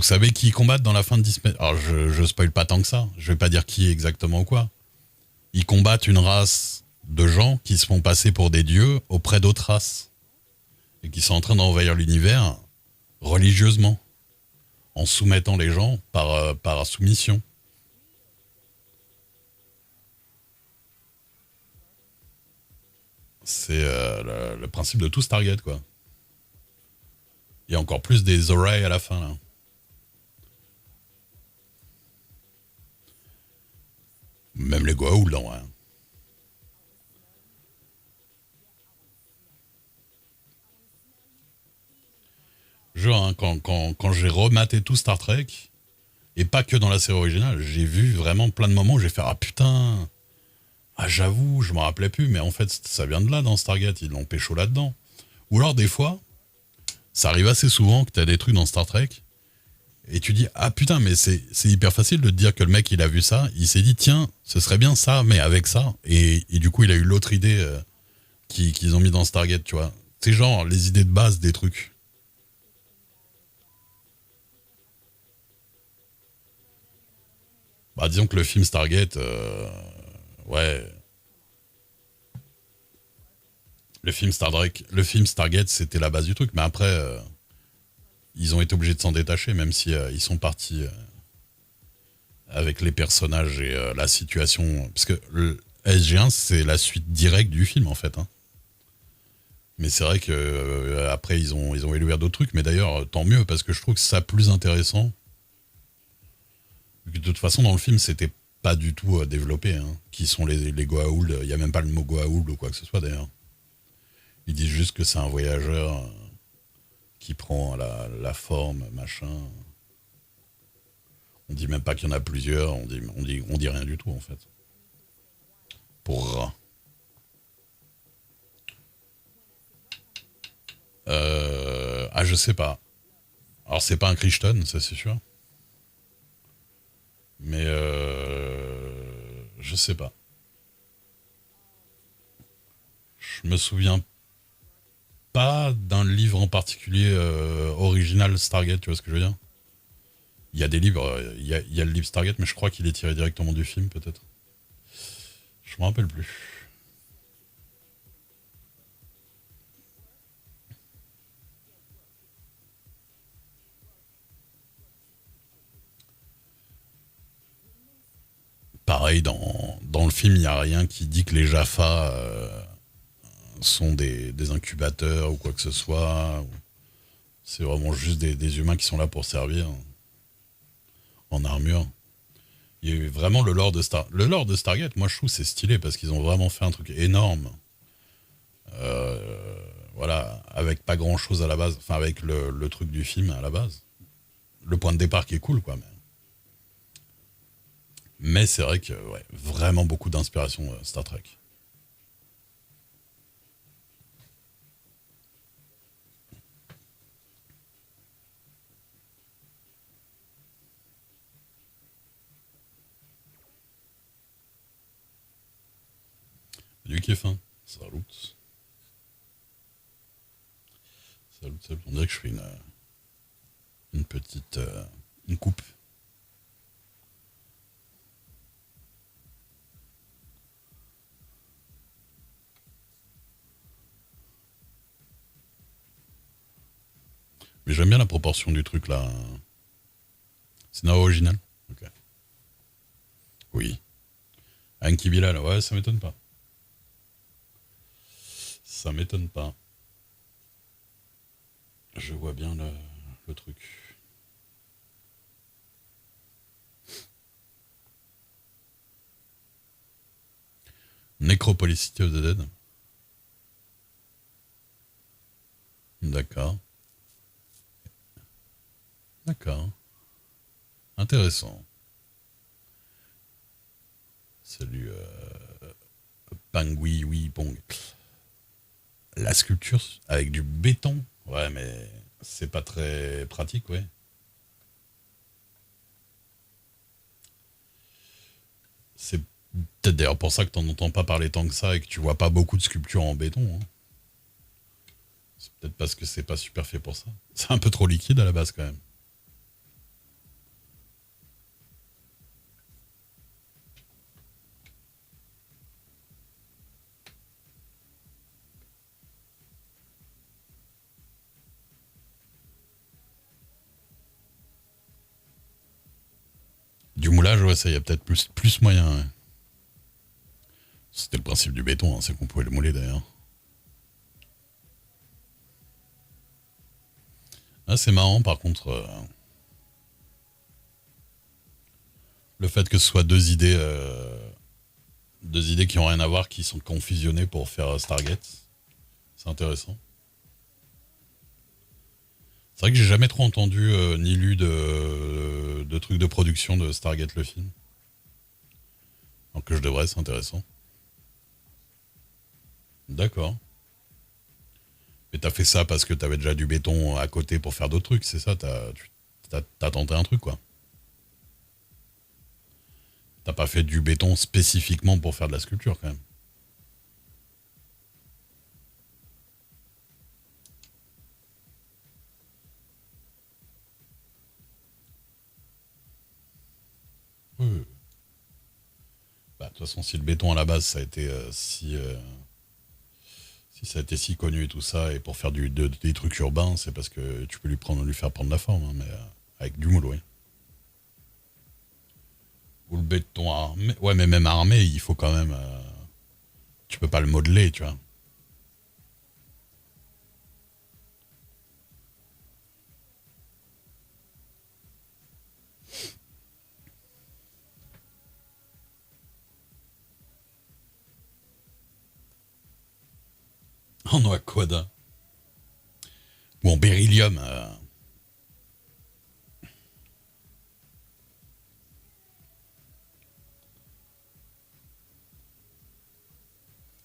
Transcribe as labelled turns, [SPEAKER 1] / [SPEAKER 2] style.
[SPEAKER 1] Vous savez qui ils combattent dans la fin de Disney? Alors je spoil pas tant que ça, je vais pas dire qui exactement ou quoi. Ils combattent une race de gens qui se font passer pour des dieux auprès d'autres races. Et qui sont en train d'envahir l'univers religieusement, en soumettant les gens par soumission. C'est le principe de tout Stargate, quoi. Il y a encore plus des oreilles à la fin, là. Même les Goa'uld, non, ouais. Genre, hein, quand j'ai rematé tout Star Trek, et pas que dans la série originale, j'ai vu vraiment plein de moments où j'ai fait ah putain, ah j'avoue, je m'en rappelais plus, mais en fait ça vient de là dans Stargate, ils l'ont pécho là-dedans. Ou alors des fois, ça arrive assez souvent que t'as des trucs dans Star Trek, et tu dis ah putain, mais c'est hyper facile de te dire que le mec il a vu ça, il s'est dit tiens, ce serait bien ça, mais avec ça, et du coup il a eu l'autre idée qu'ils ont mis dans Stargate, tu vois. C'est genre les idées de base des trucs. Bah disons que le film Stargate, ouais, le film Stargate, c'était la base du truc. Mais après, ils ont été obligés de s'en détacher, même si ils sont partis avec les personnages et la situation. Parce que le SG1, c'est la suite directe du film, en fait, hein. Mais c'est vrai que après, ils ont élu vers d'autres trucs. Mais d'ailleurs, tant mieux, parce que je trouve que c'est ça plus intéressant. De toute façon, dans le film, c'était pas du tout développé, hein. Qui sont les Goa'uld. Il n'y a même pas le mot Goa'uld ou quoi que ce soit, d'ailleurs. Ils disent juste que c'est un voyageur qui prend la forme, machin. On dit même pas qu'il y en a plusieurs, on dit rien du tout en fait. Pour rat. Ah je sais pas. Alors c'est pas un Crichton, ça c'est sûr. Mais je sais pas. Je me souviens pas d'un livre en particulier original Stargate, tu vois ce que je veux dire? Il y a des livres, il y a le livre Stargate, mais je crois qu'il est tiré directement du film peut-être. Je me rappelle plus. Pareil, dans le film, il n'y a rien qui dit que les Jaffa sont des incubateurs ou quoi que ce soit. C'est vraiment juste des humains qui sont là pour servir en armure. Il y a eu vraiment le lore de Stargate, moi je trouve c'est stylé parce qu'ils ont vraiment fait un truc énorme. Voilà, avec pas grand chose à la base, enfin avec le truc du film à la base. Le point de départ qui est cool, quoi. Mais c'est vrai que, ouais, vraiment beaucoup d'inspiration Star Trek. Du qui est fin. Salut. Salut, salut. On dirait que je fais une petite une coupe. Mais j'aime bien la proportion du truc là. Scénario original. Ok. Oui. Anki Bilal, ouais, ça m'étonne pas. Ça m'étonne pas. Je vois bien le truc. Necropolis City of the Dead. D'accord. D'accord. Intéressant. Salut, Pangui, oui, Pong. La sculpture avec du béton. Ouais, mais c'est pas très pratique, ouais. C'est peut-être d'ailleurs pour ça que t'en entends pas parler tant que ça et que tu vois pas beaucoup de sculptures en béton, hein. C'est peut-être parce que c'est pas super fait pour ça. C'est un peu trop liquide à la base quand même. moulage, ouais, ça y a peut-être plus moyen. Ouais. C'était le principe du béton, hein, c'est qu'on pouvait le mouler d'ailleurs. Ah, c'est marrant par contre, le fait que ce soit deux idées qui ont rien à voir, qui sont fusionnées pour faire Stargate. C'est intéressant. C'est vrai que j'ai jamais trop entendu ni lu de trucs de production de Stargate le film. Alors que je devrais, c'est intéressant. D'accord. Mais t'as fait ça parce que t'avais déjà du béton à côté pour faire d'autres trucs, c'est ça? T'as tenté un truc, quoi. T'as pas fait du béton spécifiquement pour faire de la sculpture, quand même. Oui. Bah, de toute façon, si le béton à la base, ça a été si ça a été si connu et tout ça, et pour faire des trucs urbains, c'est parce que tu peux lui faire prendre la forme, hein, mais avec du moule, oui. Ou le béton armé. Ouais, mais même armé, il faut quand même. Tu peux pas le modeler, tu vois. En aquada. Ou en beryllium.